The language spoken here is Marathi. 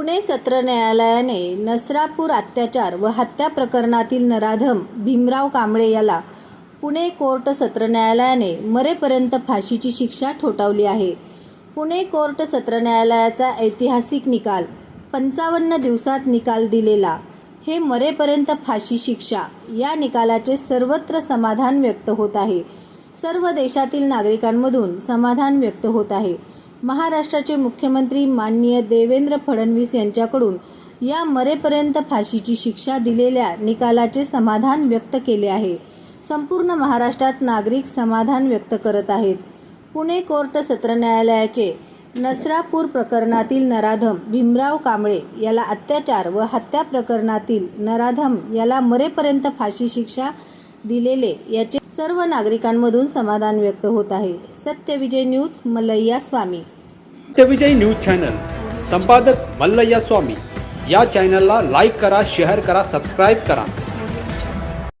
पुणे सत्र न्यायालयाने नसरापूर अत्याचार व हत्या प्रकरणातील नराधम भीमराव कांबळे याला पुणे कोर्ट सत्र न्यायालयाने मरेपर्यंत फाशीची शिक्षा ठोठावली आहे. पुणे कोर्ट सत्र न्यायालयाचा ऐतिहासिक निकाल 55 दिवसात निकाल दिलेला हे मरेपर्यंत फाशी शिक्षा या निकालाचे सर्वत्र समाधान व्यक्त होत आहे. सर्व देशातील नागरिकांमधून समाधान व्यक्त होत आहे. महाराष्ट्राचे मुख्यमंत्री माननीय देवेंद्र फडणवीस यांच्याकडून या मरेपर्यंत फाशीची शिक्षा दिलेल्या निकालाचे समाधान व्यक्त केले आहे. संपूर्ण महाराष्ट्रात नागरिक समाधान व्यक्त करत आहेत. पुणे कोर्ट सत्र न्यायालयाचे नसरापूर प्रकरणातील नराधम भीमराव कांबळे याला अत्याचार व हत्या प्रकरणातील नराधम याला मरेपर्यंत फाशी शिक्षा दिलेले याचे सर्व नागरिकांमधून समाधान व्यक्त होत आहे. सत्यविजय न्यूज मल्लय्या स्वामी. सत्यविजय न्यूज चॅनल संपादक मल्लय्या स्वामी. या चॅनलला लाईक करा, शेअर करा, सबस्क्राईब करा.